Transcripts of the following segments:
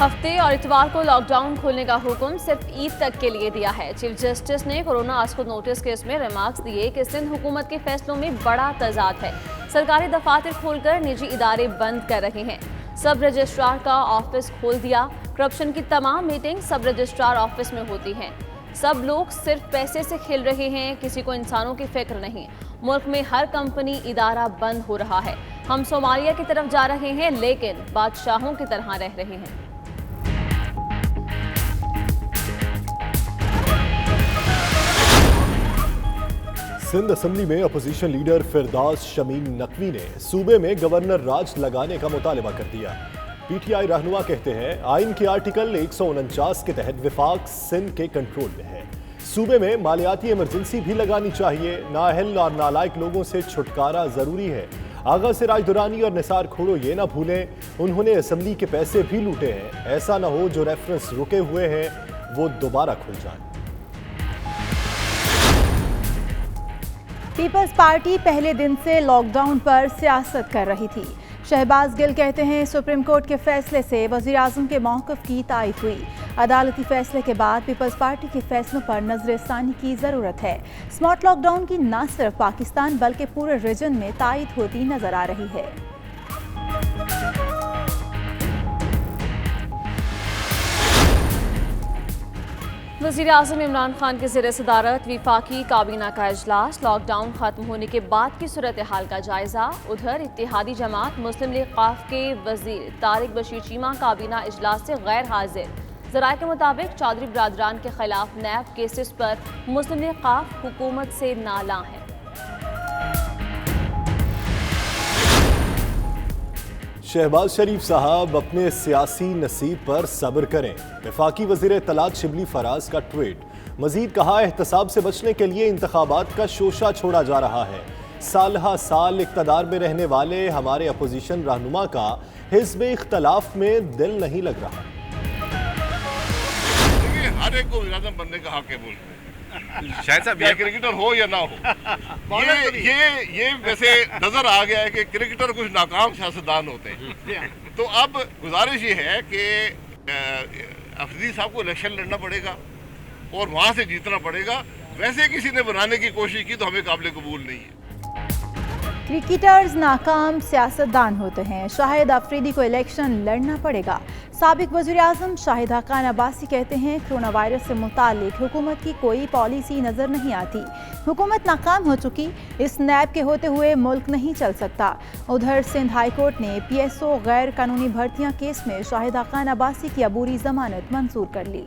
ہفتے اور اتوار کو لاک ڈاؤن کھولنے کا حکم صرف عید تک کے لیے دیا ہے۔ چیف جسٹس نے کورونا آسکو نوٹس کیس میں ریمارکس دیے کہ سندھ حکومت کے فیصلوں میں بڑا تضاد ہے۔ سرکاری دفاتر کھول کر نجی ادارے بند کر رہے ہیں۔ سب رجسٹرار کا آفس کھول دیا۔ کرپشن کی تمام میٹنگ سب رجسٹرار آفس میں ہوتی ہیں۔ سب لوگ صرف پیسے سے کھیل رہے ہیں، کسی کو انسانوں کی فکر نہیں۔ ملک میں ہر کمپنی ادارہ بند ہو رہا ہے۔ ہم صومالیہ کی طرف جا رہے ہیں لیکن بادشاہوں کی طرح رہ رہے ہیں۔ سندھ اسمبلی میں اپوزیشن لیڈر فردوس شمیم نقوی نے صوبے میں گورنر راج لگانے کا مطالبہ کر دیا۔ پی ٹی آئی رہنما کہتے ہیں آئین کے آرٹیکل 149 کے تحت وفاق سندھ کے کنٹرول میں ہے۔ صوبے میں مالیاتی ایمرجنسی بھی لگانی چاہیے۔ نااہل اور نالائق لوگوں سے چھٹکارا ضروری ہے۔ آغا سراج درانی اور نثار کھوڑو یہ نہ بھولیں انہوں نے اسمبلی کے پیسے بھی لوٹے ہیں۔ ایسا نہ ہو جو ریفرنس رکے ہوئے ہیں وہ دوبارہ کھل جائیں۔ پیپلز پارٹی پہلے دن سے لاک ڈاؤن پر سیاست کر رہی تھی۔ شہباز گل کہتے ہیں سپریم کورٹ کے فیصلے سے وزیر اعظم کے موقف کی تائید ہوئی۔ عدالتی فیصلے کے بعد پیپلز پارٹی کے فیصلوں پر نظر ثانی کی ضرورت ہے۔ اسمارٹ لاک ڈاؤن کی نہ صرف پاکستان بلکہ پورے ریجن میں تائید ہوتی نظر آ رہی ہے۔ وزیر اعظم عمران خان کے زیر صدارت وفاقی کابینہ کا اجلاس، لاک ڈاؤن ختم ہونے کے بعد کی صورتحال کا جائزہ۔ ادھر اتحادی جماعت مسلم لیگ قاف کے وزیر طارق بشیر چیمہ کابینہ اجلاس سے غیر حاضر۔ ذرائع کے مطابق چودھری برادران کے خلاف نیب کیسز پر مسلم لیگ قاف حکومت سے نالاں ہے۔ شہباز شریف صاحب اپنے سیاسی نصیب پر صبر کریں، وفاقی وزیر اطلاعات شبلی فراز کا ٹویٹ۔ مزید کہا احتساب سے بچنے کے لیے انتخابات کا شوشہ چھوڑا جا رہا ہے۔ سال ہا سال اقتدار میں رہنے والے ہمارے اپوزیشن رہنما کا حزب اختلاف میں دل نہیں لگ رہا۔ ہر ایک کو وزیر اعظم بننے کا حق ہے بولتے شاید صاحب یہ کرکٹر ہو یا نہ ہو، یہ ویسے نظر آ گیا ہے کہ کرکٹر کچھ ناکام سیاستدان ہوتے ہیں۔ تو اب گزارش یہ ہے کہ افریدی صاحب کو الیکشن لڑنا پڑے گا اور وہاں سے جیتنا پڑے گا۔ ویسے کسی نے بنانے کی کوشش کی تو ہمیں قابل قبول نہیں ہے۔ کرکٹرز ناکام سیاستدان ہوتے ہیں، شاہد افریدی کو الیکشن لڑنا پڑے گا۔ سابق وزیر اعظم شاہد حقان عباسی کہتے ہیں کرونا وائرس سے متعلق حکومت کی کوئی پالیسی نظر نہیں آتی، حکومت ناکام ہو چکی، اس نیب کے ہوتے ہوئے ملک نہیں چل سکتا۔ ادھر سندھ ہائی کورٹ نے پی ایس او غیر قانونی بھرتیاں کیس میں شاہد حقان عباسی کی عبوری ضمانت منظور کر لی۔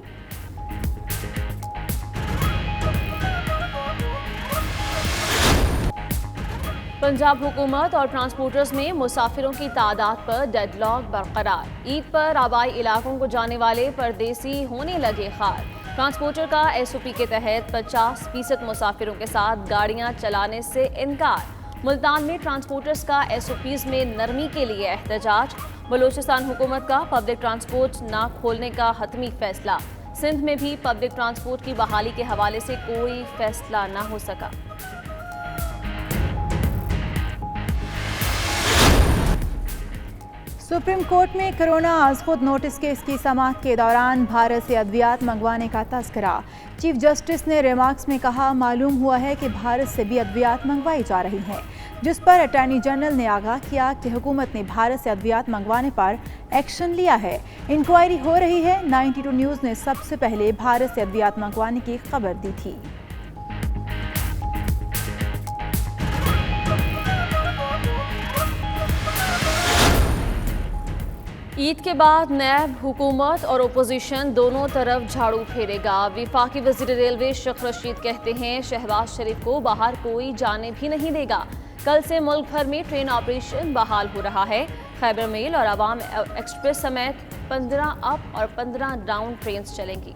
پنجاب حکومت اور ٹرانسپورٹرز میں مسافروں کی تعداد پر ڈیڈ لاک برقرار۔ عید پر آبائی علاقوں کو جانے والے پردیسی ہونے لگے خوار۔ ٹرانسپورٹر کا ایس او پی کے تحت 50% مسافروں کے ساتھ گاڑیاں چلانے سے انکار۔ ملتان میں ٹرانسپورٹرز کا ایس او پیز میں نرمی کے لیے احتجاج۔ بلوچستان حکومت کا پبلک ٹرانسپورٹ نہ کھولنے کا حتمی فیصلہ۔ سندھ میں بھی پبلک ٹرانسپورٹ کی بحالی کے حوالے سے کوئی فیصلہ نہ ہو سکا۔ سپریم کورٹ میں کرونا از خود نوٹس کیس کی سماعت کے دوران بھارت سے ادویات منگوانے کا تذکرہ۔ چیف جسٹس نے ریمارکس میں کہا معلوم ہوا ہے کہ بھارت سے بھی ادویات منگوائی جا رہی ہیں، جس پر اٹارنی جنرل نے آگاہ کیا کہ حکومت نے بھارت سے ادویات منگوانے پر ایکشن لیا ہے۔ انکوائری ہو رہی ہے۔ 92 نیوز نے سب سے پہلے بھارت سے ادویات منگوانے کی خبر دی تھی۔ عید کے بعد نیب حکومت اور اپوزیشن دونوں طرف جھاڑو پھیرے گا۔ وفاقی وزیر ریلوے شیخ رشید کہتے ہیں شہباز شریف کو باہر کوئی جانے بھی نہیں دے گا۔ کل سے ملک بھر میں ٹرین آپریشن بحال ہو رہا ہے۔ خیبر میل اور عوام ایکسپریس سمیت 15 اپ اور 15 ڈاؤن ٹرینز چلیں گی۔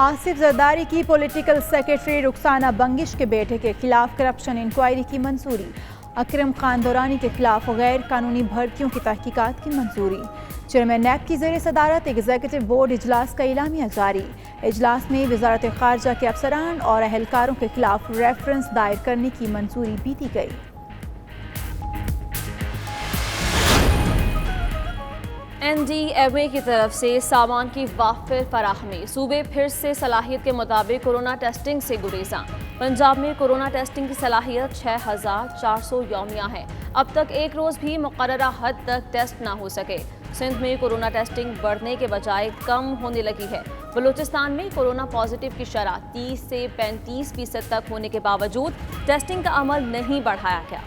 آصف زرداری کی پولیٹیکل سیکرٹری رخسانہ بنگش کے بیٹے کے خلاف کرپشن انکوائری کی منظوری۔ اکرم خان دورانی کے خلاف غیر قانونی بھرتیوں کی تحقیقات کی منظوری۔ چیئرمین نیب کی زیر صدارت ایگزیکٹو بورڈ اجلاس کا اعلامیہ جاری۔ اجلاس میں وزارت خارجہ کے افسران اور اہلکاروں کے خلاف ریفرنس دائر کرنے کی منظوری بھی دی گئی۔ NDMA की तरफ से सामान की वाफिर फराहमी, सूबे फिर से सलाहियत के मुताबिक कोरोना टेस्टिंग से गुरेजा। पंजाब में कोरोना टेस्टिंग की सलाहियत 6400 यौमिया है। अब तक एक रोज़ भी मुकर्ररा हद तक टेस्ट ना हो सके। सिंध में कोरोना टेस्टिंग बढ़ने के बजाय कम होने लगी है। बलूचिस्तान में कोरोना पॉजिटिव की शरह 30 से 35% तक होने के बावजूद टेस्टिंग का अमल नहीं बढ़ाया गया।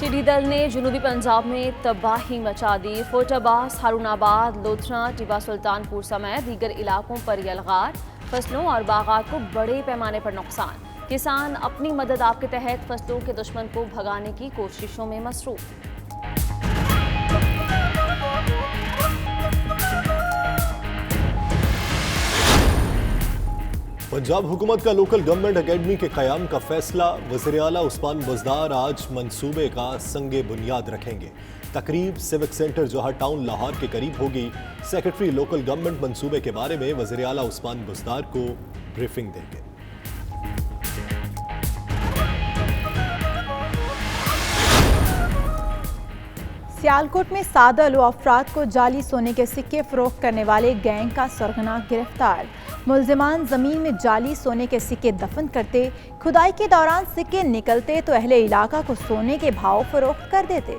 टिड्डी दल ने जनूबी पंजाब में तबाही मचा दी। फोटाबास, हारूनाबाद, लोथरा, टिब्बा सुल्तानपुर समेत दीगर इलाकों पर यलगार, फसलों और बागात को बड़े पैमाने पर नुकसान। किसान अपनी मदद आप के तहत फसलों के दुश्मन को भगाने की कोशिशों में मसरूफ। पंजाब हुकूमत का लोकल गवर्नमेंट एकेडमी के क़याम का फैसला। वज़ीर आला उस्मान बुज़दार आज मंसूबे का संगे बुनियाद रखेंगे। तकरीब सिविक सेंटर जौहर टाउन लाहौर के करीब होगी। सेक्रेटरी लोकल गवर्नमेंट मंसूबे के बारे में वज़ीर आला उस्मान बुज़दार को ब्रीफिंग देंगे। सियालकोट में सादा लो अफराद को जाली सोने के सिक्के फरोख्त करने वाले गैंग का सरगना गिरफ्तार। मुल्जिमान जमीन में जाली सोने के सिक्के दफन करते, खुदाई के दौरान सिक्के निकलते तो अहले इलाका को सोने के भाव फरोख्त कर देते।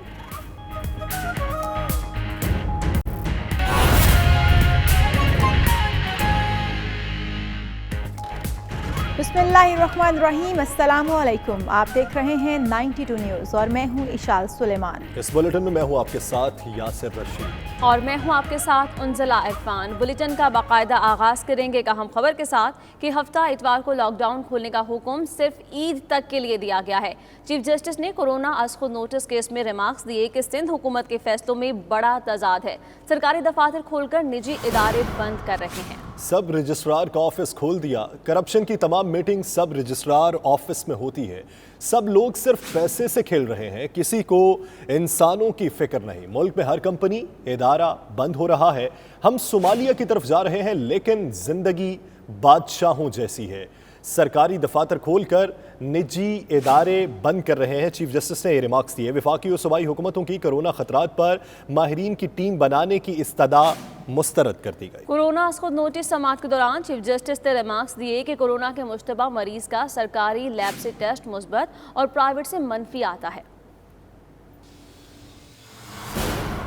बिस्मिल्लाहिर्रहमानिर्रहीम, अस्सलामुअलैकुम। आप देख रहे हैं 92 न्यूज़ और मैं हूं इशाल सुलेमान। इस बुलेटिन में मैं हूं आपके साथ यासिर रशीद और मैं हूं आपके साथ उनजला इरफान। बुलेटिन का बाकायदा आगाज करेंगे अहम खबर के साथ कि हफ्ता इतवार को लॉकडाउन खोलने का हुक्म सिर्फ ईद तक के लिए दिया गया है। चीफ जस्टिस ने कोरोना आज खुद नोटिस केस में रिमार्क्स दिए कि सिंध हुकूमत के फैसलों में बड़ा तजाद है। सरकारी दफातर खोलकर निजी इदारे बंद कर रहे हैं। सब रजिस्ट्रार का ऑफिस खोल दिया। करप्शन की तमाम मीटिंग सब रजिस्ट्रार ऑफिस में होती है। सब लोग सिर्फ पैसे से खेल रहे हैं, किसी को इंसानों की फिक्र नहीं। मुल्क में हर कंपनी इदारा बंद हो रहा है। हम सोमालिया की तरफ जा रहे हैं, लेकिन जिंदगी बादशाहों जैसी है। सरकारी दफातर खोलकर निजी इदारे बंद कर रहे हैं। चीफ जस्टिस ने ये रिमार्क्स दिए। वफाकी और सूबाई हुकूमतों की कोरोना खतरात पर माहिरीन की टीम बनाने की इस्तदा मुस्तरद कर दी गई। कोरोना खुद नोटिस समाअत के दौरान चीफ जस्टिस ने रिमार्क्स दिए कि कोरोना के मुश्तबा मरीज का सरकारी लैब से टेस्ट मुस्बत और प्राइवेट से मनफी आता है।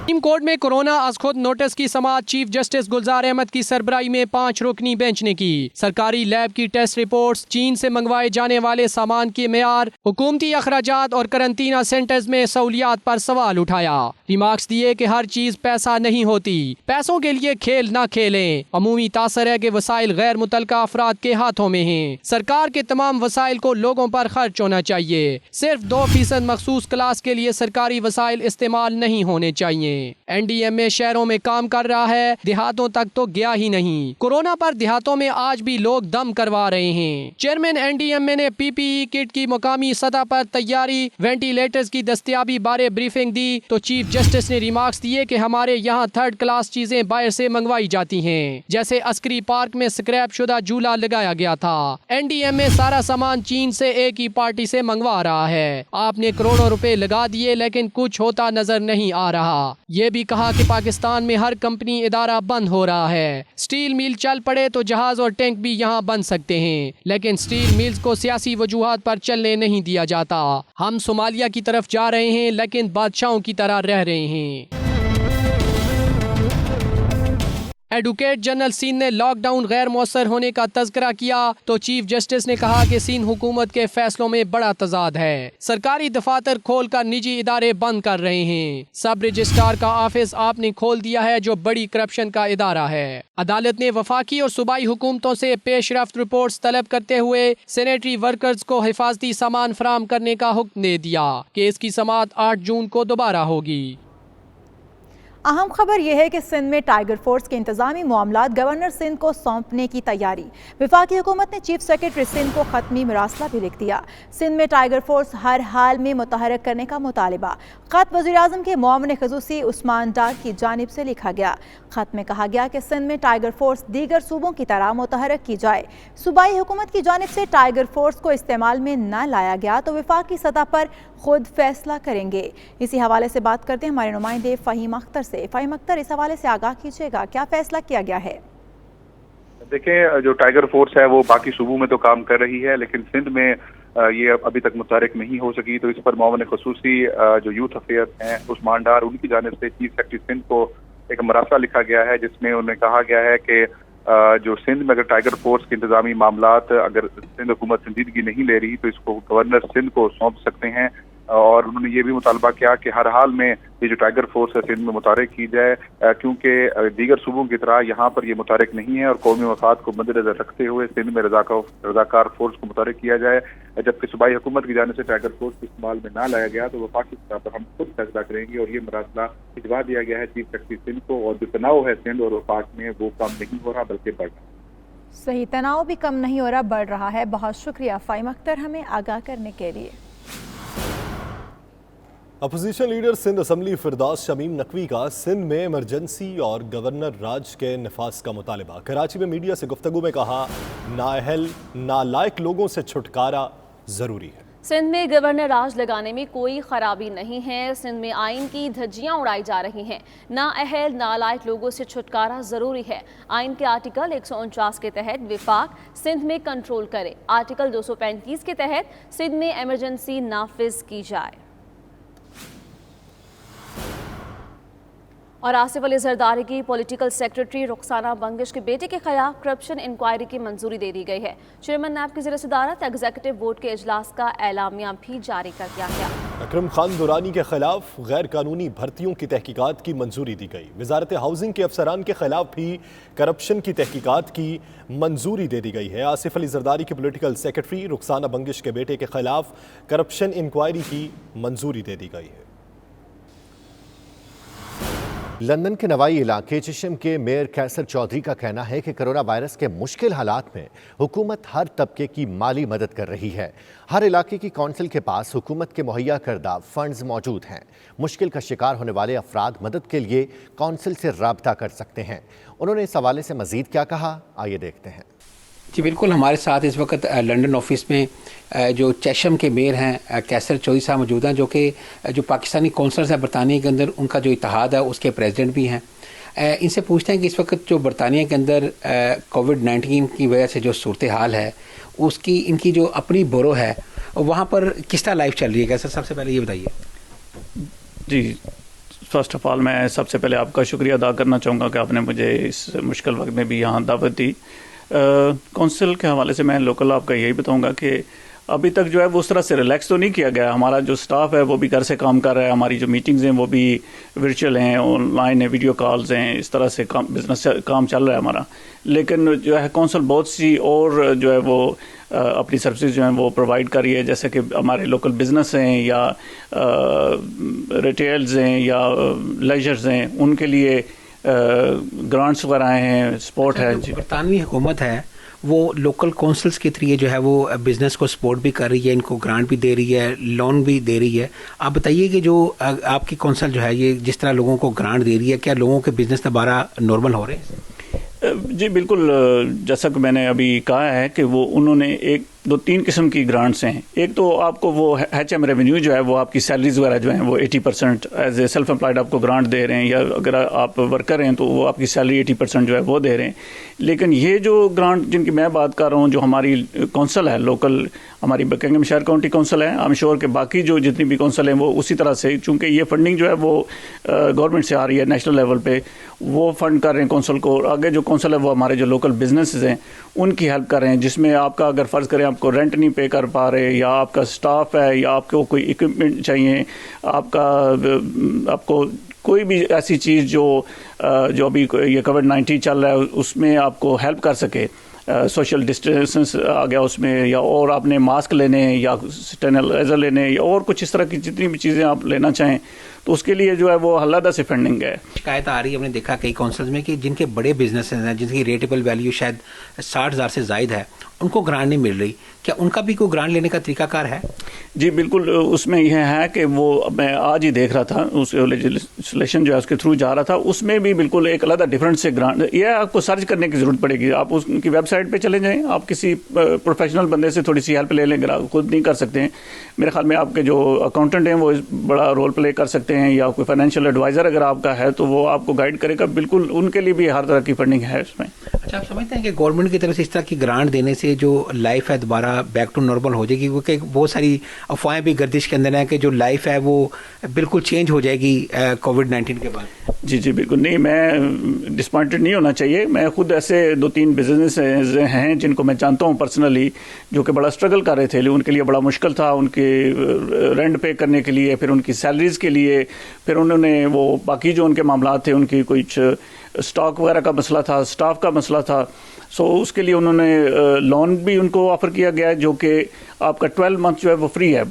सुप्रीम कोर्ट में कोरोना आज खुद नोटिस की समाअत चीफ जस्टिस गुलजार अहमद की सरबराही में 5 रुकनी बेंच ने की। सरकारी लैब की टेस्ट रिपोर्ट्स, चीन से मंगवाए जाने वाले सामान के मेयार, हुकूमती अखराजात और करंटीना सेंटर्स में सहूलियात पर सवाल उठाया। रिमार्क्स दिए कि हर चीज पैसा नहीं होती, पैसों के लिए खेल न खेलें। अमूमी तासर है कि वसाइल गैर मुतलका अफराद के हाथों में हैं। सरकार के तमाम वसाइल को लोगों पर खर्च होना चाहिए। सिर्फ 2% मखसूस क्लास के लिए सरकारी वसाइल इस्तेमाल नहीं होने चाहिए। NDMA शहरों में काम कर रहा है, देहातों तक तो गया ही नहीं। कोरोना पर देहातों में आज भी लोग दम करवा रहे हैं। चेयरमैन NDMA ने PPE किट की मुकामी सतह पर तैयारी, वेंटिलेटर्स की दस्तयाबी बारे ब्रीफिंग दी तो चीफ जस्टिस ने रिमार्क्स दिए कि हमारे यहाँ 3rd क्लास चीजें बाहर से मंगवाई जाती हैं। जैसे अस्करी पार्क में स्क्रैप शुदा झूला लगाया गया था। NDMA सारा सामान चीन से एक ही पार्टी से मंगवा रहा है। आपने करोड़ों रुपए लगा दिए, लेकिन कुछ होता नजर नहीं आ रहा। ये भी कहा कि पाकिस्तान में हर कंपनी इदारा बंद हो रहा है। स्टील मिल चल पड़े तो जहाज और टैंक भी यहाँ बन सकते हैं, लेकिन स्टील मिल्स को सियासी वजूहात पर चलने नहीं दिया जाता। हम सोमालिया की तरफ जा रहे हैं, लेकिन बादशाहों की तरह रह रहे हैं। एडवोकेट जनरल सिंध ने लॉकडाउन गैर मौसर होने का तज़किरा किया तो चीफ जस्टिस ने कहा कि सिंध हुकूमत के फैसलों में बड़ा तजाद है। सरकारी दफातर खोलकर निजी इदारे बंद कर रहे हैं। सब रजिस्ट्रार का ऑफिस आपने खोल दिया है, जो बड़ी करप्शन का इदारा है। अदालत ने वफाकी और सूबाई हुकूमतों से पेशरफ्त रिपोर्ट्स तलब करते हुए सैनिटरी वर्कर्स को हिफाजती सामान फराहम करने का हुक्म दे दिया। केस की समाअत 8 जून को दोबारा होगी। अहम खबर यह है कि सिंध में टाइगर फोर्स के इंतजामी मामलात गवर्नर सिंध को सौंपने की तैयारी। वफाकी हुकूमत ने चीफ सेक्रेटरी सिंध को खत्मी मरासला भी लिख दिया। सिंध में टाइगर फोर्स हर हाल में मुतहरक करने का मुतालिबा। खत वज़ीर-ए-आज़म के मुआविन ख़ुसूसी उस्मान डार की जानिब से लिखा गया। खत में कहा गया कि सिंध में टाइगर फोर्स दीगर सूबों की तरह मुतहरक की जाए। सूबाई हुकूमत की जानिब से टाइगर फोर्स को इस्तेमाल में न लाया गया तो वफाकी सतह पर खुद फैसला करेंगे। इसी हवाले से बात करते हैं हमारे नुमाइंदे फ़हीम अख्तर से। फ़हीम अख्तर, इस हवाले से आगाह कीजिएगा, क्या फैसला किया गया है? देखें, जो टाइगर फोर्स है वो बाकी सूबों में तो काम कर रही है, लेकिन सिंध में ये अभी तक मुतहरक नहीं हो सकी। तो इस पर मुआविन ख़ुसूसी जो यूथ अफेयर्स हैं उस्मान डार, उनकी जानिब से चीफ सेक्रेटरी सिंध को एक मरासला लिखा गया है, जिसमें उन्हें कहा गया है कि जो सिंध में अगर टाइगर फोर्स के इंतजामी मामलात अगर सिंध हुकूमत संजीदगी नहीं ले रही तो इसको गवर्नर सिंध को सौंप सकते हैं। और उन्होंने ये भी मुतालबा किया कि हर हाल में ये जो टाइगर फोर्स है सिंध में मुतारिक की जाए, क्योंकि दीगर सूबों की तरह यहाँ पर ये मुतारिक नहीं है और कौमी मफाद को मद्देनजर रखते हुए सिंध में रजाकार फोर्स को मुतारिक किया जाए। जबकि सूबाई हुकूमत की जाने से टाइगर फोर्स को इस्तेमाल में ना लाया गया तो वफाकी सतह पर हम खुद फैसला करेंगे और ये मरासला भिजवा दिया गया है चीफ सेक्रेटरी सिंध को। और जो तनाव है सिंध और वफाक में वो कम नहीं हो रहा बल्कि बढ़ रहा। सही, तनाव भी कम नहीं हो रहा, बढ़ रहा है। बहुत शुक्रिया फ़हीम अख्तर हमें आगाह करने के लिए। अपोजिशन लीडर सिंध असम्बली फिरदौस शमीम नकवी का सिंध में इमरजेंसी और गवर्नर राज के नफाज का मुतालिबा। कराची में मीडिया से गुफ्तगू में कहा, नाअहल नालायक लोगों से छुटकारा जरूरी है। सिंध में गवर्नर राज लगाने में कोई खराबी नहीं है। सिंध में आइन की धज्जियां उड़ाई जा रही हैं। नाअहल नालायक लोगों से छुटकारा जरूरी है। आइन के आर्टिकल 149 के तहत विफाक सिंध में कंट्रोल करे। आर्टिकल 235 के तहत सिंध में इमरजेंसी नाफिज की जाए। और आसिफ अली जरदारी की पॉलिटिकल सेक्रेटरी रुखसाना बंगिश के बेटे के खिलाफ करप्शन इंक्वायरी की मंजूरी दे दी गई है। चेयरमैन नैब की ज़ेर सदारत एग्जीक्यूटिव बोर्ड के इजलास का एलामिया भी जारी कर दिया गया। अकरम खान दुरानी के खिलाफ गैर कानूनी भर्तियों की तहकीकात की मंजूरी दी गई। वजारत हाउसिंग के अफसरान के खिलाफ भी करप्शन की तहकीकात की मंजूरी दे दी गई है। आसिफ अली जरदारी की पॉलिटिकल सेक्रेटरी रुखसाना बंगिश के बेटे के खिलाफ करप्शन इंक्वायरी की मंजूरी दे दी गई है। लंदन के नवाई इलाके चशम के मेयर कैसर चौधरी का कहना है कि कोरोना वायरस के मुश्किल हालात में हुकूमत हर तबके की माली मदद कर रही है। हर इलाके की कौंसिल के पास हुकूमत के मुहैया करदा फंड्स मौजूद हैं। मुश्किल का शिकार होने वाले अफराद मदद के लिए कौंसिल से राब्ता कर सकते हैं। उन्होंने इस हवाले से मजीद क्या कहा, आइए देखते हैं। जी बिल्कुल, हमारे साथ इस वक्त लंदन ऑफिस में जो चेशम के मेयर हैं कैसर चौधरी साहब मौजूद हैं, जो कि जो पाकिस्तानी कौंसलर्स हैं बरतानिया के अंदर, उनका जो इत्तेहाद है उसके प्रेसिडेंट भी हैं। इनसे पूछते हैं कि इस वक्त जो बरतानिया के अंदर कोविड-19 की वजह से जो सूरत हाल है उसकी इनकी जो अपनी बोरो है वहाँ पर किस तरह लाइफ चल रही है। कैसर, सबसे पहले ये बताइए। जी, फर्स्ट ऑफ ऑल मैं सबसे पहले आपका शुक्रिया अदा करना चाहूँगा कि आपने मुझे इस मुश्किल वक्त में भी यहाँ दावत दी। कौंसिल के हवाले से मैं लोकल आपका यही बताऊंगा कि अभी तक जो है वो उस तरह से रिलैक्स तो नहीं किया गया। हमारा जो स्टाफ है वो भी घर से काम कर रहा है, हमारी जो मीटिंग्स हैं वो भी वर्चुअल हैं, ऑनलाइन है, वीडियो कॉल्स हैं, इस तरह से बिजनेस काम चल रहा है हमारा। लेकिन जो है कौंसिल बहुत सी और जो है वो अपनी सर्विसेज जो हैं वो प्रोवाइड कर रही है, जैसे कि हमारे लोकल बिजनेस हैं या रिटेल्स हैं या लेजर्स हैं, उनके लिए ग्रांट्स वगैरह आए हैं, सपोर्ट है। बरतानवी हुकूमत है वो लोकल कौंसल्स के थ्रू जो है वो बिज़नेस को सपोर्ट भी कर रही है, इनको ग्रांट भी दे रही है, लोन भी दे रही है। आप बताइए कि जो आपकी कौंसिल जो है ये जिस तरह लोगों को ग्रांट दे रही है, क्या लोगों के बिज़नेस दोबारा नॉर्मल हो रहे हैं? जी बिल्कुल, जैसा कि मैंने अभी कहा है कि वो उन्होंने 1-2-3 किस्म की ग्रांट्स हैं। एक तो आपको वो HM रेवेन्यू जो है वो आपकी सैलरीज वगैरह जो हैं वो 80% एज ए सेल्फ एम्प्लॉयड आपको ग्रांट दे रहे हैं, या अगर आप वर्कर हैं तो वो आपकी सैलरी 80% जो है वो दे रहे हैं। लेकिन ये जो ग्रांट जिनकी मैं बात कर रहा हूँ, जो हमारी कौंसिल है लोकल, हमारी बकिंघमशायर काउंटी कौंसिल है, आई एम श्योर कि बाकी जो जितनी भी कौंसिल हैं वो उसी तरह से, चूँकि ये फंडिंग जो है वो गवर्नमेंट से आ रही है नेशनल लेवल पे, वो फंड कर रहे हैं कौंसिल को। और आगे जो कौंसिल है वो हमारे जो लोकल बिजनेसेस हैं उनकी हेल्प कर रहे हैं, जिसमें आपका अगर फ़र्ज़ करें आपको रेंट नहीं पे कर पा रहे, या आपका स्टाफ है, या आपको कोई इक्विपमेंट चाहिए, आपको कोई भी ऐसी चीज़ जो अभी ये कोविड-19 चल रहा है उसमें आपको हेल्प कर सके, सोशल डिस्टेंस आ गया उसमें, या और आपने मास्क लेने या सैनिटाइजर लेने या और कुछ इस तरह की जितनी भी चीज़ें आप लेना चाहें تو اس کے لیے جو ہے وہ علیحدہ سے فنڈنگ ہے. شکایت آ رہی ہے، ہم نے دیکھا کئی کونسلز میں کہ جن کے بڑے بزنس ہیں، جن کی ریٹیبل ویلیو شاید 60,000 سے زائد ہے، ان کو گرانٹ نہیں مل رہی. کیا ان کا بھی کوئی گرانٹ لینے کا طریقہ کار ہے؟ جی بالکل، اس میں یہ ہے کہ وہ میں آج ہی دیکھ رہا تھا، اس لیجسلیشن جو ہے اس کے تھرو جا رہا تھا، اس میں بھی بالکل ایک علیحدہ ڈفرینٹ سے گرانٹ. یہ آپ کو سرچ کرنے کی ضرورت پڑے گی. آپ اس کی ویب سائٹ پہ چلے جائیں، آپ کسی پروفیشنل بندے سے تھوڑی سی ہیلپ لے لیں. اگر آپ خود نہیں کر سکتے ہیں، میرے خیال میں آپ کے جو اکاؤنٹنٹ ہیں وہ بڑا رول پلے کر سکتے ہیں، یا کوئی فائنینشیل ایڈوائزر اگر آپ کا ہے تو وہ آپ کو گائیڈ کرے گا. بالکل ان کے لیے بھی ہر طرح کی فنڈنگ ہے اس میں. اچھا، آپ سمجھتے ہیں کہ گورنمنٹ کی طرف سے اس طرح کی گرانٹ دینے سے جو لائف ہے دوبارہ بیک ٹو نارمل ہو جائے گی؟ کیونکہ بہت ساری افواہیں بھی گردش کے اندر ہیں کہ جو لائف ہے وہ بالکل چینج ہو جائے گی کووڈ-19 کے بعد. جی بالکل نہیں، میں ڈسپوائنٹڈ نہیں ہونا چاہیے. میں خود ایسے 2-3 بزنس ہیں جن کو میں جانتا ہوں پرسنلی، جو کہ بڑا اسٹرگل کر رہے تھے. ان کے لیے بڑا مشکل تھا، ان کے رینٹ پے کرنے کے لیے، پھر ان کی سیلریز کے لیے، پھر انہوں نے وہ باقی جو ان کے معاملات تھے، ان کی کچھ اسٹاک وغیرہ کا مسئلہ تھا، اسٹاف کا مسئلہ تھا. سو اس کے لیے انہوں نے لون بھی ان کو آفر کیا گیا ہے، جو کہ آپ کا 12 منتھ جو ہے وہ فری ہے.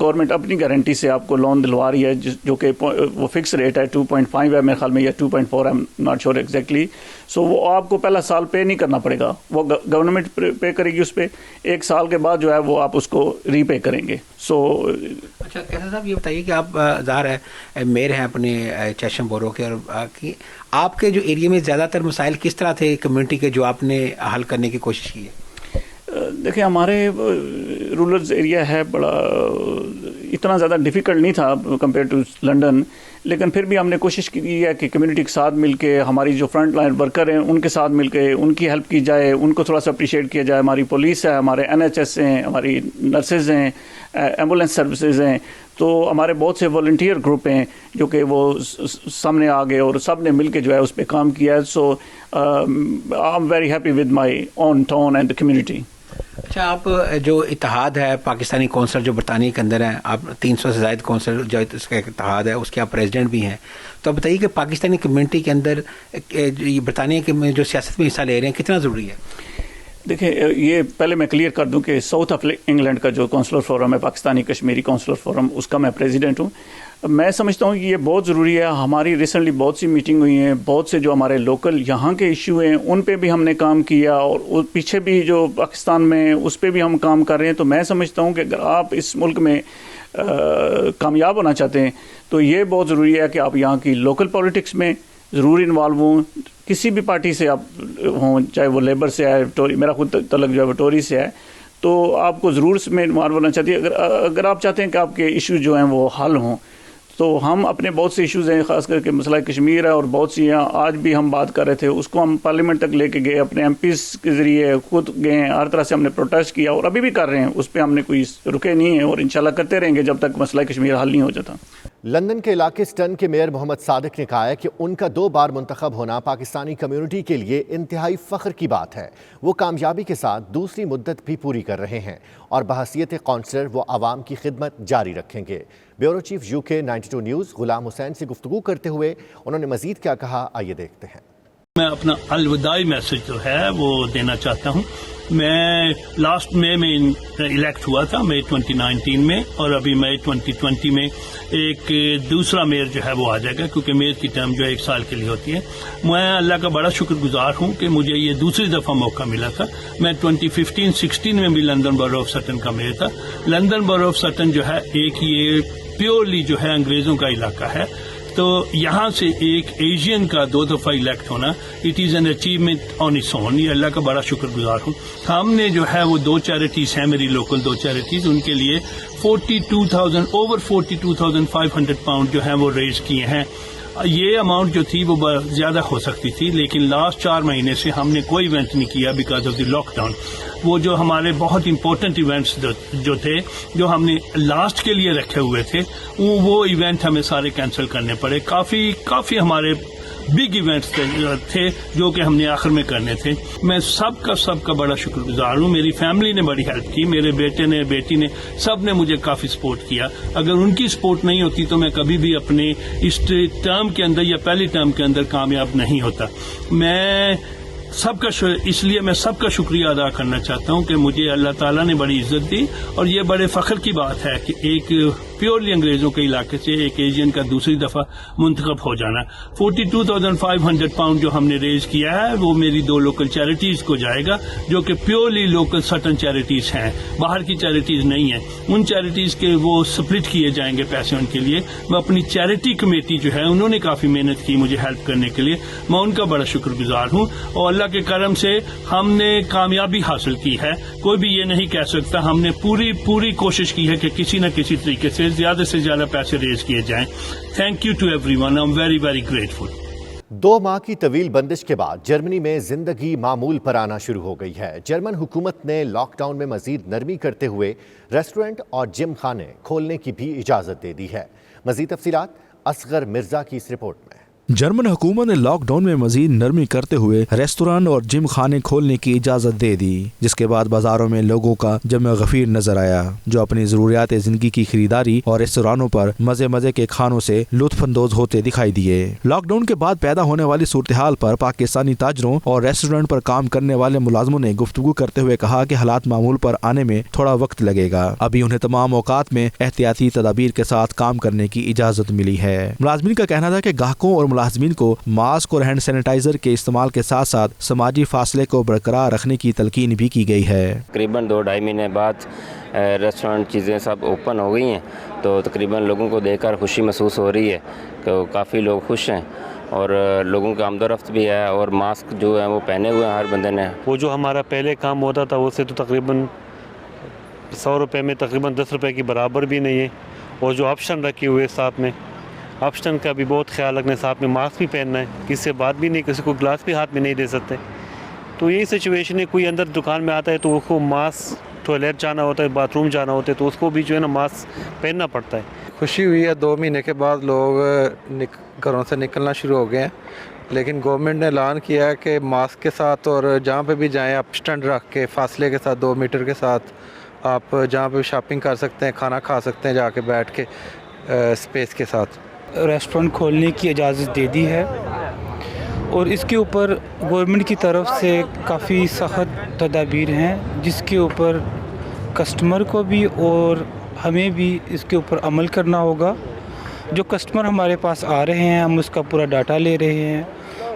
گورنمنٹ اپنی گارنٹی سے آپ کو لون دلوا رہی ہے، جو کہ وہ فکس ریٹ ہے 2.5 ہے میرے خیال میں، یا 2.4 ہے، ناٹ شیور ایگزیکٹلی. سو وہ آپ کو پہلا سال پے نہیں کرنا پڑے گا، وہ گورنمنٹ پے کرے گی اس پہ. 1 سال کے بعد جو ہے وہ آپ اس کو ری پے کریں گے. سو اچھا کیسر صاحب، یہ بتائیے کہ آپ ظاہر ہے میئر ہیں اپنے چیشم بورو کے، اور آپ کے جو ایریا میں زیادہ تر مسائل کس طرح تھے کمیونٹی کے جو آپ نے حل کرنے کی کوشش کی ہے؟ دیکھیں، ہمارے رورل ایریا ہے، بڑا اتنا زیادہ ڈیفیکلٹ نہیں تھا کمپیئر ٹو لنڈن، لیکن پھر بھی ہم نے کوشش کی ہے کہ کمیونٹی کے ساتھ مل کے، ہماری جو فرنٹ لائن ورکر ہیں ان کے ساتھ مل کے ان کی ہیلپ کی جائے، ان کو تھوڑا سا اپریشیٹ کیا جائے. ہماری پولیس ہے، ہمارے NHS ہیں، ہماری نرسز ہیں، ایمبولینس سروسز ہیں. تو ہمارے بہت سے والنٹیئر گروپ ہیں جو کہ وہ سامنے آ گئے اور سب نے مل کے جو ہے اس پہ کام کیا ہے. So I am very happy with my own town and the community. اچھا، آپ جو اتحاد ہے پاکستانی کونسل جو برطانیہ کے اندر ہیں، آپ 300 سے زائد کونسل جو اس کا اتحاد ہے اس کے آپ پریزیڈنٹ بھی ہیں، تو آپ بتائیے کہ پاکستانی کمیونٹی کے اندر برطانیہ کے جو سیاست میں حصہ لے رہے ہیں کتنا ضروری ہے؟ دیکھیں، یہ پہلے میں کلیئر کر دوں کہ ساؤتھ آف انگلینڈ کا جو کونسلر فورم ہے، پاکستانی کشمیری کونسلر فورم، اس کا میں پریزیڈنٹ ہوں. میں سمجھتا ہوں کہ یہ بہت ضروری ہے. ہماری ریسنٹلی بہت سی میٹنگ ہوئی ہیں، بہت سے جو ہمارے لوکل یہاں کے ایشو ہیں ان پہ بھی ہم نے کام کیا، اور پیچھے بھی جو پاکستان میں اس پہ بھی ہم کام کر رہے ہیں. تو میں سمجھتا ہوں کہ اگر آپ اس ملک میں کامیاب ہونا چاہتے ہیں تو یہ بہت ضروری ہے کہ آپ یہاں کی لوکل پولیٹکس میں ضرور انوالو ہوں. کسی بھی پارٹی سے آپ ہوں، چاہے وہ لیبر سے ہے، ٹوری، میرا خود تعلق جو ہے وہ ٹوری سے ہے، تو آپ کو ضرور اس میں انوالو ہونا چاہیے. اگر آپ چاہتے ہیں کہ آپ کے ایشو جو ہیں وہ حل ہوں، تو ہم اپنے بہت سے ایشوز ہیں، خاص کر کے مسئلہ کشمیر ہے اور بہت سی ہیں، آج بھی ہم بات کر رہے تھے، اس کو ہم پارلیمنٹ تک لے کے گئے، اپنے MPs کے ذریعے خود گئے ہیں، ہر طرح سے ہم نے پروٹیسٹ کیا اور ابھی بھی کر رہے ہیں. اس پہ ہم نے کوئی رکے نہیں ہیں اور انشاءاللہ کرتے رہیں گے جب تک مسئلہ کشمیر حل نہیں ہو جاتا. لندن کے علاقے سٹن کے میئر محمد صادق نے کہا ہے کہ ان کا 2 بار منتخب ہونا پاکستانی کمیونٹی کے لیے انتہائی فخر کی بات ہے. وہ کامیابی کے ساتھ دوسری مدت بھی پوری کر رہے ہیں اور بحیثیت کونسلر وہ عوام کی خدمت جاری رکھیں گے. Bureau chief UK 92 news Ghulam حسین سے گفتگو کرتے ہوئے انہوں نے مزید کیا کہا، آئیے دیکھتے ہیں. میں اپنا الوداعی میسج جو ہے وہ دینا چاہتا ہوں. میں لاسٹ مئی میں الیکٹ ہوا تھا، مئی 2019 میں، اور ابھی مئی 2020 میں ایک دوسرا میئر جو ہے وہ آ جائے گا، کیونکہ میئر کی ٹرم جو ہے 1 سال کے لیے ہوتی ہے. میں اللہ کا بڑا شکر گزار ہوں کہ مجھے یہ دوسری دفعہ موقع ملا تھا. میں 2015-16 میں بھی لندن برو آف سٹن کا میئر تھا. لندن برو آف سٹن جو ہے ایک یہ پیورلی جو ہے انگریزوں کا علاقہ ہے، تو یہاں سے ایک ایشین کا 2 دفعہ الیکٹ ہونا، it is an achievement on its own. یہ اللہ کا بڑا شکر گزار ہوں. ہم نے جو ہے وہ 2 چیریٹیز ہیں، میری لوکل 2 چیریٹیز، ان کے لیے over 42,500 پاؤنڈ جو ہے وہ ریز کیے ہیں. یہ اماؤنٹ جو تھی وہ زیادہ ہو سکتی تھی، لیکن لاسٹ 4 مہینے سے ہم نے کوئی ایونٹ نہیں کیا because of the lockdown. وہ جو ہمارے بہت امپورٹنٹ ایونٹس جو تھے، جو ہم نے لاسٹ کے لیے رکھے ہوئے تھے، وہ ایونٹ ہمیں سارے کینسل کرنے پڑے. کافی ہمارے بگ ایونٹس تھے جو کہ ہم نے آخر میں کرنے تھے. میں سب کا بڑا شکر گزار ہوں. میری فیملی نے بڑی ہیلپ کی، میرے بیٹے نے، بیٹی نے، سب نے مجھے کافی سپورٹ کیا. اگر ان کی سپورٹ نہیں ہوتی تو میں کبھی بھی اپنے اس ٹرم کے اندر یا پہلی ٹرم کے اندر کامیاب نہیں ہوتا. اس لیے میں سب کا شکریہ ادا کرنا چاہتا ہوں کہ مجھے اللہ تعالیٰ نے بڑی عزت دی، اور یہ بڑے فخر کی بات ہے کہ ایک प्योरली अंग्रेजों के इलाके से एक एशियन का दूसरी दफा मुंतखब हो जाना। 42,500 पाउंड जो हमने रेज किया है वो मेरी 2 लोकल चैरिटीज को जाएगा, जो कि प्योरली लोकल सर्टन चैरिटीज हैं, बाहर की चैरिटीज नहीं है। उन चैरिटीज के वो स्प्लिट किए जाएंगे पैसे उनके लिए। मैं अपनी चैरिटी कमेटी जो है उन्होंने काफी मेहनत की मुझे हेल्प करने के लिए, मैं उनका बड़ा शुक्रगुजार हूँ और अल्लाह के करम से हमने कामयाबी हासिल की है। कोई भी ये नहीं कह सकता, हमने पूरी कोशिश की है कि किसी न किसी तरीके से ज्यादा पैसे रेज किए जाएं। Thank you to everyone, I am very very grateful. 2 माह की तवील बंदिश के बाद जर्मनी में जिंदगी मामूल पर आना शुरू हो गई है। जर्मन हुकूमत ने लॉकडाउन में मजीद नरमी करते हुए रेस्टोरेंट और जिम खाने खोलने की भी इजाजत दे दी है। मजीद तफसीलात असगर मिर्जा की इस रिपोर्ट में। जर्मन हुकूमत ने लॉकडाउन में मजीद नरमी करते हुए रेस्टोरेंट और जिम खाने खोलने की इजाज़त दे दी, जिसके बाद बाजारों में लोगों का जम गफीर नजर आया, जो अपनी ज़रूरियात ज़िंदगी की खरीदारी और रेस्टोरानों पर मज़े के खानों से लुत्फानंदोज होते दिखाई दिए। लॉकडाउन के बाद पैदा होने वाली सूरत हाल पर पाकिस्तानी ताजरों और रेस्टोरेंट पर काम करने वाले मुलाजमों ने गुफ्तगू करते हुए कहा कि हालात मामूल पर आने में थोड़ा वक्त लगेगा। अभी उन्हें तमाम औकात में एहतियाती तदाबीर के साथ काम करने की इजाज़त मिली है। मुलाजमीन का कहना था कि ग्राहकों और मुलाजमीन को मास्क और हैंड सैनिटाइजर के इस्तेमाल के साथ साथ समाजी फासले को बरकरार रखने की तलकीन भी की गई है। तकरीबन 2-2.5 महीने बाद रेस्टोरेंट चीज़ें सब ओपन हो गई हैं, तो तकरीबन लोगों को देखकर खुशी महसूस हो रही है कि काफ़ी लोग खुश हैं और लोगों का आमदोरफ्त भी है और मास्क जो है वो पहने हुए हैं हर बंदे ने। वो जो हमारा पहले काम होता था उससे तो तकरीबन 100 रुपये में तकरीबन 10 रुपये की बराबर भी नहीं है। और जो ऑप्शन रखे हुए साथ में, ऑप्शन का भी बहुत ख्याल रखना है, साथ में मास्क भी पहनना है, किसी से बात भी नहीं, किसी को ग्लास भी हाथ में नहीं दे सकते। तो यही सिचुएशन है। कोई अंदर दुकान में आता है तो उसको मास्क, टॉयलेट जाना होता है, बाथरूम जाना होता है, तो उसको भी जो है ना मास्क पहनना पड़ता है। खुशी हुई है, 2 महीने के बाद लोग घरों से निकलना शुरू हो गए हैं, लेकिन गवर्नमेंट ने ऐलान किया है कि मास्क के साथ और जहाँ पे भी जाएं आप स्टैंड रख के फासले के साथ 2 मीटर के साथ आप जहाँ पे शॉपिंग कर सकते हैं, खाना खा सकते हैं जाके बैठ के स्पेस के साथ। रेस्टोरेंट खोलने की इजाज़त दे दी है और इसके ऊपर गवर्नमेंट की तरफ से काफ़ी सख्त तदाबीर हैं, जिसके ऊपर कस्टमर को भी और हमें भी इसके ऊपर अमल करना होगा। जो कस्टमर हमारे पास आ रहे हैं हम उसका पूरा डाटा ले रहे हैं,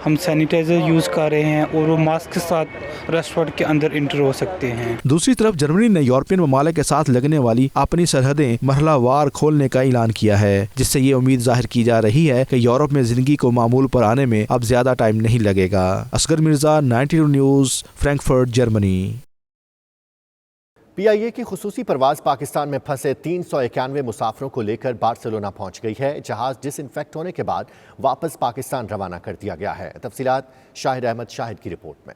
हम सैनिटाइज़र यूज़ कर रहे हैं और वो मास्क के साथ रेस्टोरेंट के अंदर इंटर हो सकते हैं। दूसरी तरफ जर्मनी ने यूरोपियन ममालिक के साथ लगने वाली अपनी सरहदें मरहलावार खोलने का ऐलान किया है, जिससे ये उम्मीद जाहिर की जा रही है कि यूरोप में जिंदगी को मामूल पर आने में अब ज्यादा टाइम नहीं लगेगा। Asghar Mirza, 92 news, Frankfurt, Germany. PIA की खुसूसी परवाज पाकिस्तान में फंसे 391 मुसाफिरों को लेकर बार्सिलोना पहुंच गई है। जहाज डिसइंफेक्ट होने के बाद वापस पाकिस्तान रवाना कर दिया गया है। तफसीलात शाहिद अहमद शाहिद की रिपोर्ट में।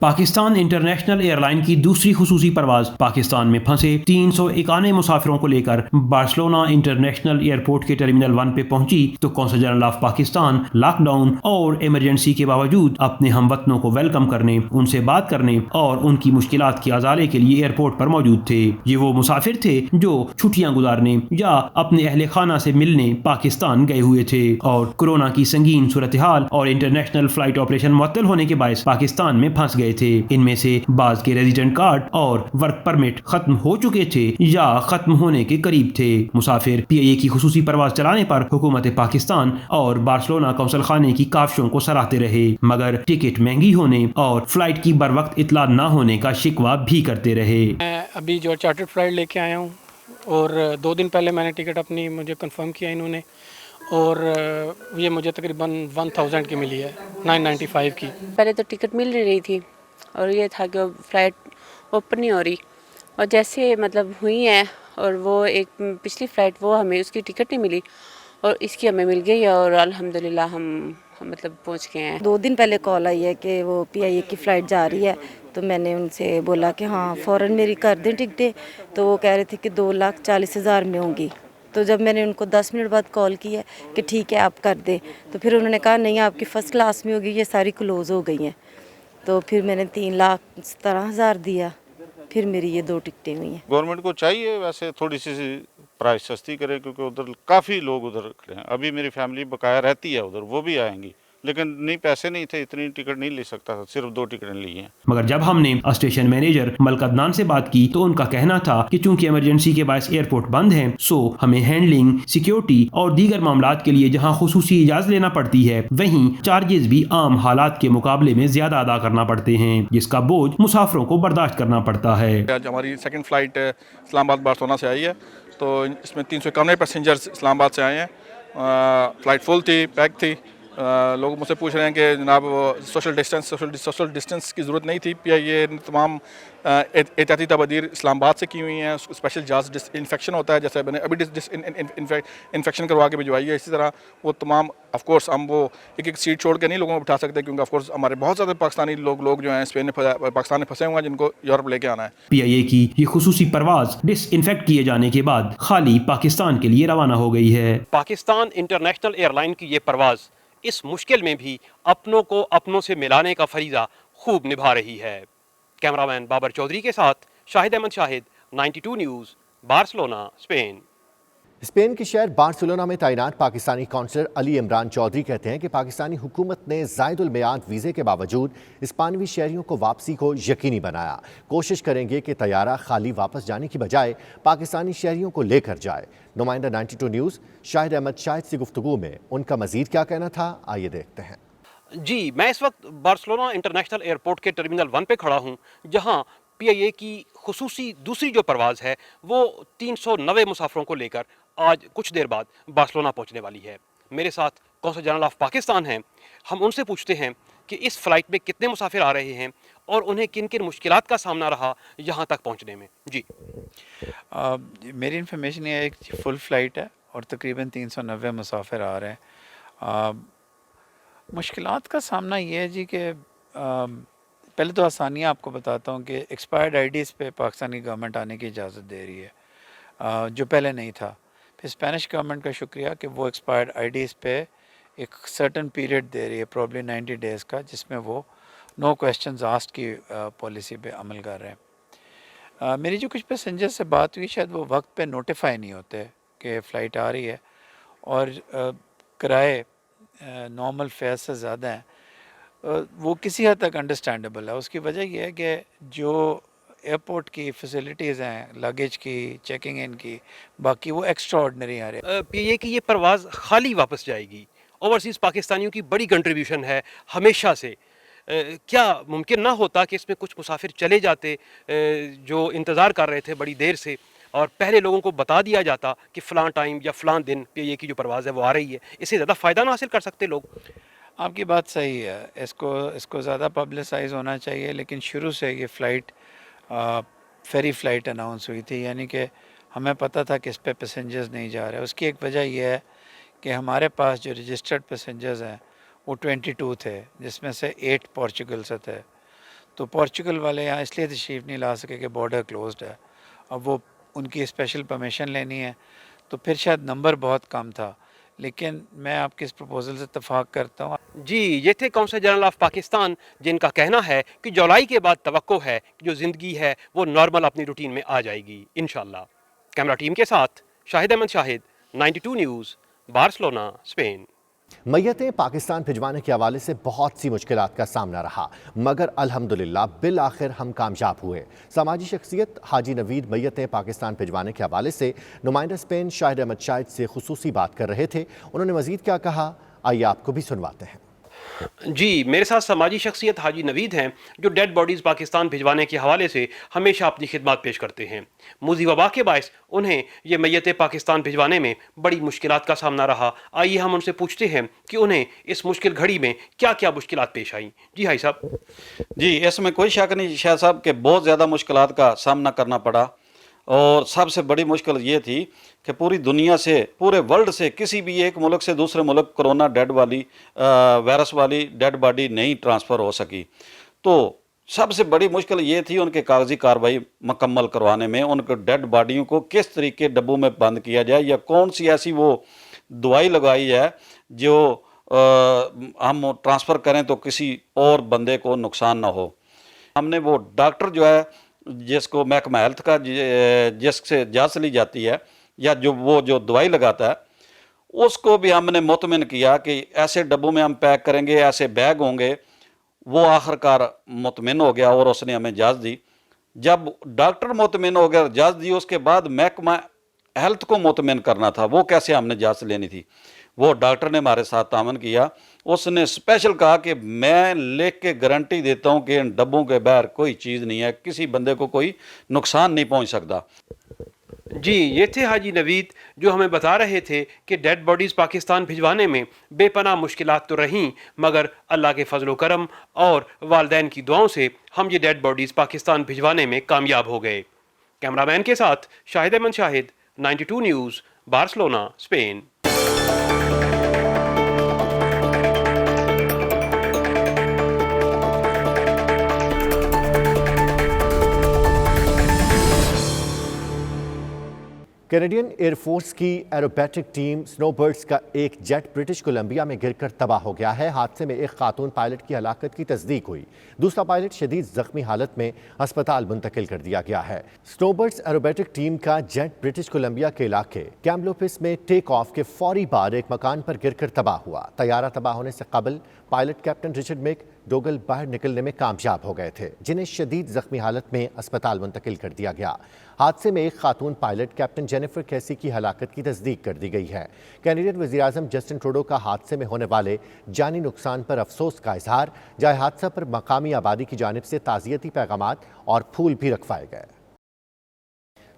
पाकिस्तान इंटरनेशनल एयरलाइन की दूसरी खुसूसी परवाज पाकिस्तान में फंसे 391 मुसाफिरों को लेकर बार्सिलोना इंटरनेशनल एयरपोर्ट के टर्मिनल 1 पे पहुंची तो consul general of Pakistan lockdown और इमरजेंसी के बावजूद अपने हमवतनों को वेलकम करने, उनसे बात करने और उनकी मुश्किलात के अजाले के लिए एयरपोर्ट पर मौजूद थे। ये वो मुसाफिर थे जो छुट्टियां गुजारने या अपने अहले खाना से मिलने पाकिस्तान गए हुए थे और कोरोना की संगीन सूरत हाल और इंटरनेशनल फ्लाइट ऑपरेशन मुअत्तल होने के बायस पाकिस्तान में फंस गए थे। इनमें से बाज के रेजिडेंट कार्ड और वर्क परमिट खत्म हो चुके थे या खत्म होने के करीब थे। मुसाफिर PIA की खुसूसी परवाज चलाने पर हुकूमत पाकिस्तान और बार्सिलोना कौंसल खाने की काविशों को सराहते रहे, मगर टिकट महंगी होने और फ्लाइट की बर वक्त इतला न होने का शिकवा भी करते रहे। मैं अभी जो चार्टर्ड फ्लाइट लेके आया हूँ और 2 दिन पहले मैंने टिकट अपनी मुझे कंफर्म किया इन्होंने और ये मुझे तकरीबन 1000 की मिली है, 995 की। पहले तो टिकट मिल नहीं रही थी और ये था कि फ़्लाइट ओपन नहीं हो रही और जैसे मतलब हुई है और वो एक पिछली फ़्लाइट वो हमें उसकी टिकट नहीं मिली और इसकी हमें मिल गई और अल्हम्दुलिल्लाह हम मतलब पहुंच गए हैं। 2 दिन पहले कॉल आई है कि वो PIA की फ़्लाइट जा रही है, तो मैंने उनसे बोला कि हाँ फ़ौरन मेरी कर दें टिकटें, तो वो कह रहे थे कि 2,40,000 में होंगी। तो जब मैंने उनको 10 मिनट बाद कॉल किया कि ठीक है आप कर दें, तो फिर उन्होंने कहा नहीं आपकी फ़र्स्ट क्लास में होगी, ये सारी क्लोज़ हो गई हैं। तो फिर मैंने 3,17,000 दिया, फिर मेरी ये 2 टिकटें हुई हैं। गवर्नमेंट को चाहिए वैसे थोड़ी सी प्राइस सस्ती करे, क्योंकि उधर काफ़ी लोग उधर खड़े हैं। अभी मेरी फैमिली बकाया रहती है उधर, वो भी आएंगी लेकिन नहीं पैसे नहीं थे, इतनी टिकट नहीं ले सकता था, सिर्फ 2 टिकटें ली हैं। मगर जब हमने स्टेशन मैनेजर मलिक अदनान से बात की तो उनका कहना था कि चूंकि इमरजेंसी के बायस एयरपोर्ट बंद है, सो हमें हैंडलिंग, सिक्योरिटी और दीगर मामलात के लिए जहां खुसूसी इजाजत लेना पड़ती है, वहीं चार्जेस भी आम हालात के मुकाबले में ज्यादा अदा करना पड़ते हैं, जिसका बोझ मुसाफिरों को बर्दाश्त करना पड़ता है। आज हमारी सेकंड फ्लाइट इस्लामाबाद बार्सिलोना से आई है, तो इसमें 391 पैसेंजर्स इस्लामाबाद से आए हैं। फ्लाइट फुल थी, पैक थी। लोग मुझसे पूछ रहे हैं कि जनाब सोशल डिस्टेंस की ज़रूरत नहीं थी। ये तमाम एहतियाती तबदीर इस्लामाबाद से की हुई हैं। स्पेशल जांच इन्फेक्शन होता है, जैसे मैंने अभी इन्फेक्शन करवा के भिजवाई है, इसी तरह वो तमाम ऑफ कोर्स हम वो एक सीट छोड़ के नहीं लोगों को बिठा सकते, क्योंकि ऑफ कोर्स हमारे बहुत ज़्यादा पाकिस्तानी लोग जो हैं स्पेन में पाकिस्तान में फंसे हुए हैं, जिनको यूरोप लेके आना है। PIA की ये खुसूसी परवाज डिसइंफेक्ट किए जाने के बाद खाली पाकिस्तान के लिए रवाना हो गई है। पाकिस्तान इंटरनेशनल एयरलाइन की ये परवाज इस मुश्किल में भी अपनों को अपनों से मिलाने का फरीजा खूब निभा रही है। कैमरामैन बाबर चौधरी के साथ Shahid Ahmed Shahid, 92 news, Barcelona, Spain. Spain के शहर बार्सिलोना में तैनात पाकिस्तानी काउंसलर अली इमरान चौधरी कहते हैं कि पाकिस्तानी हुकूमत ने ज़ायदुल मियाद वीज़े के बावजूद स्पानवी शहरियों को वापसी को यकीनी बनाया। कोशिश करेंगे कि तैयारा खाली वापस जाने की बजाय पाकिस्तानी शहरियों को लेकर जाए। नुमाइंदा 92 न्यूज़ शाहिद अहमद शाहिद से गुफ्तगू में उनका मज़ीद क्या कहना था, आइए देखते हैं। जी, मैं इस वक्त बार्सिलोना इंटरनेशनल एयरपोर्ट के टर्मिनल 1 पे खड़ा हूँ, जहाँ PIA की खुसूसी दूसरी जो परवाज़ है वो 390 मुसाफिरों को लेकर आज कुछ देर बाद बार्सिलोना पहुँचने वाली है। मेरे साथ कौंसल जनरल ऑफ पाकिस्तान हैं। हम उनसे पूछते हैं कि इस फ़्लाइट में कितने मुसाफिर आ रहे हैं और उन्हें किन किन मुश्किलात का सामना रहा यहाँ तक पहुँचने में। जी, मेरी इन्फॉर्मेशन ये है कि फुल फ़्लाइट है और तकरीबन 390 मुसाफिर आ रहे हैं। मुश्किलात का सामना ये है जी कि पहले तो आसानियाँ आपको बताता हूँ कि एक्सपायर्ड IDs पे पाकिस्तानी गवर्नमेंट आने की इजाज़त दे रही है, जो पहले नहीं था। फिर स्पेनिश गवर्नमेंट का शुक्रिया कि वो एक्सपायर्ड IDs पे एक सर्टन पीरियड दे रही है, प्रॉब्ली 90 डेज़ का, जिसमें वो नो क्वेश्चंस आस्क्ड की पॉलिसी पे अमल कर रहे हैं। मेरी जो कुछ पैसेंजर से बात हुई, शायद वो वक्त पे नोटिफाई नहीं होते कि फ़्लाइट आ रही है, और किराए नॉर्मल फेयर से ज़्यादा हैं। वो किसी हद तक अंडरस्टैंडेबल है। उसकी वजह यह है कि जो एयरपोर्ट की फैसिलिटीज़ हैं, लगेज की, चेकिंग इन की, बाकी वो एक्स्ट्रा ऑर्डनरी आ रहे। PIA की ये परवाज़ खाली वापस जाएगी। ओवरसीज़ पाकिस्तानियों की बड़ी कंट्रीब्यूशन है हमेशा से। क्या मुमकिन ना होता कि इसमें कुछ मुसाफिर चले जाते जो इंतज़ार कर रहे थे बड़ी देर से, और पहले लोगों को बता दिया जाता कि फ़लाँ टाइम या फ़लाँ दिन PIA की जो परवाज़ है वो आ रही है, इससे ज़्यादा फ़ायदा ना हासिल कर सकते लोग? आपकी बात सही है, इसको ज़्यादा पब्लिसाइज़ होना चाहिए, लेकिन शुरू से ये फ़्लाइट फेरी फ़्लाइट अनाउंस हुई थी, यानी कि हमें पता था कि इस पे पैसेंजर्स नहीं जा रहे। उसकी एक वजह यह है कि हमारे पास जो रजिस्टर्ड पैसेंजर्स हैं वो 22 थे, जिसमें से 8 पोर्चुगल से थे। तो पोर्चुगल वाले यहाँ इसलिए तशरीफ़ नहीं ला सके कि बॉर्डर क्लोज्ड है। अब वो उनकी स्पेशल परमिशन लेनी है, तो फिर शायद नंबर बहुत कम था, लेकिन मैं आपके इस प्रपोज़ल से इत्तफाक करता हूँ। जी, ये थे कौंसल जनरल ऑफ पाकिस्तान, जिनका कहना है कि जुलाई के बाद तवक्को है कि जो ज़िंदगी है वो नॉर्मल अपनी रूटीन में आ जाएगी इंशाल्लाह। कैमरा टीम के साथ Shahid Ahmed Shahid, 92 news, Barcelona, Spain. मैयतें पाकिस्तान भिजवाने के हवाले से बहुत सी मुश्किलात का सामना रहा, मगर अल्हम्दुलिल्लाह बिल आखिर हम कामयाब हुए। समाजी शख्सियत हाजी नवीद मैयतें पाकिस्तान भिजवाने के हवाले से नुमाइंदा स्पेन शाहिद अहमद शाहिद से खुसूसी बात कर रहे थे। उन्होंने मजीद क्या कहा, आइए आपको भी सुनवाते हैं। जी, मेरे साथ समाजी शख्सियत हाजी नवीद हैं, जो डेड बॉडीज़ पाकिस्तान भिजवाने के हवाले से हमेशा अपनी खिदमत पेश करते हैं। मूजी वबा के बायस उन्हें ये मैयतें पाकिस्तान भिजवाने में बड़ी मुश्किलात का सामना रहा। आइए हम उनसे पूछते हैं कि उन्हें इस मुश्किल घड़ी में क्या क्या मुश्किलात पेश आई। जी हाई साहब। जी, इसमें कोई शक नहीं शाह साहब के बहुत ज़्यादा मुश्किलात का सामना करना पड़ा, और सबसे बड़ी मुश्किल ये थी कि पूरी दुनिया से, पूरे वर्ल्ड से किसी भी एक मुल्क से दूसरे मुल्क कोरोना वायरस वाली डेड बॉडी नहीं ट्रांसफ़र हो सकी। तो सबसे बड़ी मुश्किल ये थी उनके कागजी कार्रवाई मुकम्मल करवाने में। उनके डेड बॉडियों को किस तरीके डब्बों में बंद किया जाए, या कौन सी ऐसी वो दवाई लगाई है जो हम ट्रांसफ़र करें तो किसी और बंदे को नुकसान ना हो। हमने वो डॉक्टर जो है जिसको महकमा हेल्थ का जिससे जांच ली जाती है, या जो दवाई लगाता है, उसको भी हमने मुतमिन किया कि ऐसे डब्बों में हम पैक करेंगे, ऐसे बैग होंगे। वो आखिरकार मुतमिन हो गया और उसने हमें इजाज़त दी। जब डॉक्टर मुतमिन हो गया, इजाज़त दी, उसके बाद महकमा हेल्थ को मुतमिन करना था। वो कैसे हमने इजाज़त लेनी थी, वो डॉक्टर ने हमारे साथ तामन किया। उसने स्पेशल कहा कि मैं लिख के गारंटी देता हूँ कि इन डब्बों के बाहर कोई चीज़ नहीं है, किसी बंदे को कोई नुकसान नहीं पहुँच सकता। जी, ये थे हाजी नवीद जो हमें बता रहे थे कि डेड बॉडीज़ पाकिस्तान भिजवाने में बेपनाह मुश्किलात तो रहीं, मगर अल्लाह के फजल करम और वालिदैन की दुआओं से हम ये डेड बॉडीज़ पाकिस्तान भिजवाने में कामयाब हो गए। कैमरामैन के साथ Shahid Ahmed Shahid, 92 news, Barcelona, Spain. Canadian air force की एरोबैटिक टीम स्नोबर्ड्स का एक जेट ब्रिटिश कोलंबिया में गिरकर तबाह हो गया है। हादसे में एक खातून पायलट की हलाकत की तस्दीक हुई। दूसरा पायलट शदीद जख्मी हालत में अस्पताल मुंतकिल कर दिया गया है। स्नोबर्ड्स एरोबैटिक टीम का जेट ब्रिटिश कोलंबिया के इलाके कैम्लोपिस में टेक ऑफ के फौरी बाद एक मकान पर गिरकर तबाह हुआ। तैयारा तबाह होने से कबल pilot captain Richard make dongle बाहर निकलने में कामयाब हो गए थे, जिन्हें शदीद जख्मी हालत में अस्पताल मुंतकिल कर दिया गया। हादसे में एक खातून पायलट कैप्टन जेनिफर कैसी की हलाकत की तस्दीक कर दी गई है। कैनेडियन वज़ीर-ए-आज़म जस्टिन ट्रूडो का हादसे में होने वाले जानी नुकसान पर अफसोस का इजहार। जाए हादसा पर मकामी आबादी की जानिब से ताज़ियती पैगामात और फूल भी रखवाए गए।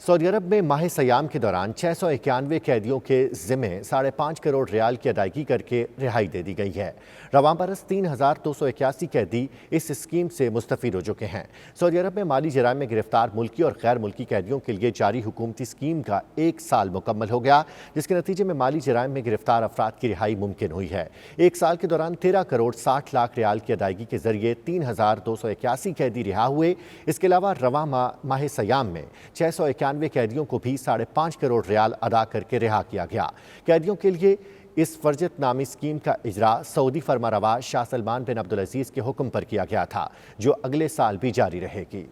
सऊदी अरब में माह सयाम के दौरान 691 कैदियों के ज़िम्मे 5.5 करोड़ रियाल की अदायगी करके रिहाई दे दी गई है। रवां बरस 3,281 कैदी इस स्कीम से मुस्तफ़ीद हो चुके हैं। सऊदी अरब में माली जराइम में गिरफ्तार मुल्की और गैर मुल्की कैदियों के लिए जारी हुकूमती स्कीम का 1 साल मुकम्मल हो गया, जिसके नतीजे में माली जराइम में गिरफ्तार अफराद की रिहाई मुमकिन हुई है। 1 साल के दौरान 13 करोड़ 60 लाख रियाल की अदायगी के जरिए 3,281 कैदी रिहा हुए। इसके अलावा रवां माह सयाम में 691 कैदियों को भी 5.5 करोड़ रियाल अदा करके रिहा किया गया। कैदियों के लिए इस फर्जत नामी स्कीम का इजरा सऊदी फरमारवा शाह सलमान बिन अब्दुल अजीज के हुक्म पर किया गया था, जो अगले साल भी जारी रहेगी।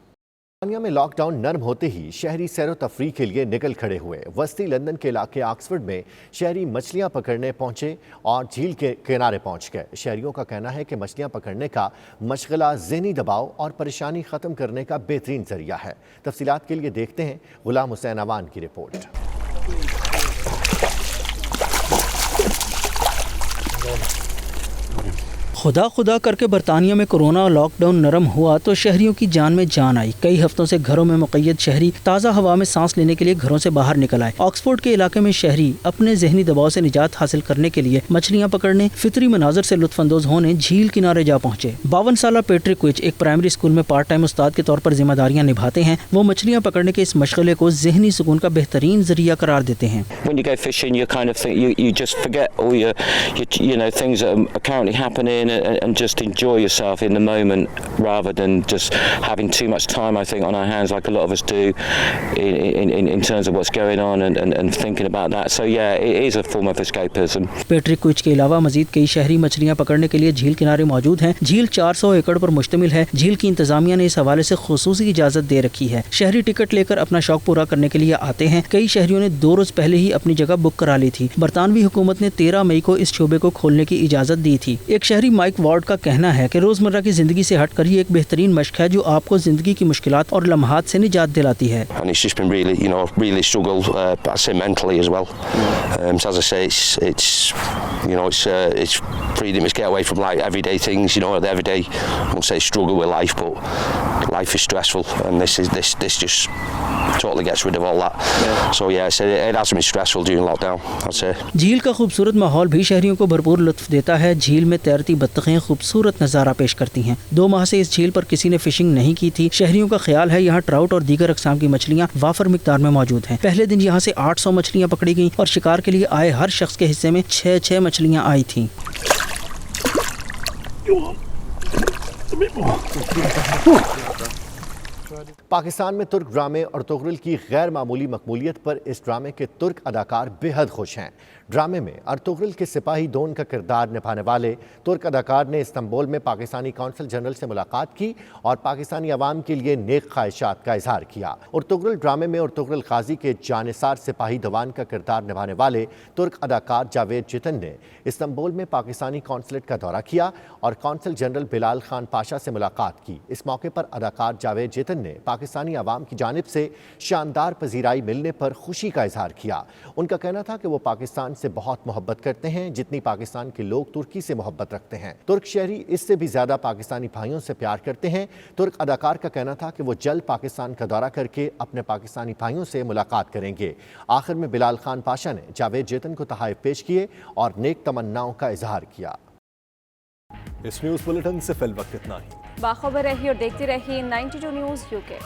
बरतानिया में लॉकडाउन नरम होते ही शहरी सैरो तफरीह के लिए निकल खड़े हुए। वस्ती लंदन के इलाके ऑक्सफोर्ड में शहरी मछलियां पकड़ने पहुंचे और झील के किनारे पहुंच गए। शहरियों का कहना है कि मछलियां पकड़ने का मशगला ज़हनी दबाव और परेशानी ख़त्म करने का बेहतरीन जरिया है। तफसीलात के लिए देखते हैं गुलाम हुसैन अवान की रिपोर्ट। खुदा खुदा करके बरतानिया में कोरोना लॉकडाउन नरम हुआ तो शहरियों की जान में जान आई। कई हफ्तों से घरों में मुक़य्यद शहरी ताज़ा हवा में सांस लेने के लिए घरों से बाहर निकल आए। ऑक्सफोर्ड के इलाके में शहरी अपने जहनी दबाव से निजात हासिल करने के लिए मछलियाँ पकड़ने, फितरी मनाजर से लुत्फानंदोज होने झील किनारे जा पहुँचे। 52 साला पैट्रिक विच एक प्राइमरी स्कूल में पार्ट टाइम उस्ताद के तौर पर जिम्मेदारियाँ निभाते हैं। वो मछलियाँ पकड़ने के इस मशगले को जहनी सुकून का बेहतरीन जरिया करार देते हैं। and just enjoy yourself in the moment rather than just having too much time, I think, on our hands like a lot of us do in terms of what's going on and thinking about that. So yeah, it is a form of escapism. Patrick क्विच के अलावा मजीद कई शहरी मछलियाँ पकड़ने के लिए झील किनारे मौजूद हैं। झील 400 एकड़ पर मुश्तमिल है। झील की इंतजामिया ने इस हवाले से खुसूसी इजाज़त दे रखी है। शहरी टिकट लेकर अपना शौक पूरा करने के लिए आते हैं। कई शहरियों ने 2 रोज पहले ही अपनी जगह बुक करा ली थी। बरतानवी हुकूमत ने 13 मई को इस शोबे को खोलने की इजाज़त दी थी। एक शहरी माइक वार्ड का कहना है कि रोजमर्रा की जिंदगी से हटकर ये एक बेहतरीन मश्क है जो आपको जिंदगी की मुश्किलात और लम्हात से निजात दिलाती है। And it's just been really struggled, I say mentally as well. So as I say, it's freedom is get away from like everyday things, the everyday, I won't say struggle with life, but life is stressful, and this just totally gets rid of all that. Yeah. So yeah, it has been stressful during lockdown, I'd say. झील का खूबसूरत माहौल भी शहरियों को भरपूर लुत्फ देता है। झील में तैरती बत्तखें खूबसूरत नज़ारा पेश करती हैं। 2 माह से इस झील पर किसी ने फिशिंग नहीं की थी। शहरियों का ख्याल है यहाँ ट्राउट और दीगर अक़साम की मछलियाँ वाफर मिकदार में मौजूद हैं। पहले दिन यहाँ से 800 मछलियाँ पकड़ी गईं और शिकार के लिए आए हर शख्स के हिस्से में 6 मछलियाँ आई थीं। पाकिस्तान में तुर्क ड्रामे और तुगरुल की गैर मामूली मकबूलियत पर इस ड्रामे के तुर्क अदाकार बेहद खुश हैं। ड्रामे में अर्तुगरुल के सिपाही दोन का किरदार निभाने वाले तुर्क अदाकार ने इस्तांबुल में पाकिस्तानी कौंसल जनरल से मुलाकात की और पाकिस्तानी अवाम के लिए नेक ख्वाहिशात का इजहार किया। अर्तुगरुल ड्रामे में अर्तुगरुल गाजी के जानिसार सिपाही दवान का किरदार निभाने वाले तुर्क अदाकार जावेद जितन ने इस्तांबुल में पाकिस्तानी कौंसलेट का दौरा किया और कौंसल जनरल बिलाल खान पाशा से मुलाकात की। इस मौके पर अदाकार जावेद जितन ने पाकिस्तानी अवाम की जानिब से शानदार पजीराई मिलने पर खुशी का इजहार किया। उनका कहना था कि वो पाकिस्तान से बहुत मोहब्बत करते हैं जितनी पाकिस्तान के लोग तुर्की से मोहब्बत रखते हैं। तुर्क शहरी इससे भी ज्यादा पाकिस्तानी भाइयों से प्यार करते हैं। तुर्क अदाकार का कहना था कि वो जल्द पाकिस्तान का दौरा करके अपने पाकिस्तानी भाइयों से मुलाकात करेंगे। आखिर में बिलाल खान पाशा ने जावेद जितन को तोहफे पेश किए और नेक तमन्नाओं का इजहार किया। इस न्यूज़ बुलेटिन से फिल वक्त इतना ही। बाखबर रहिए और देखते रहिए 92 न्यूज़ UK।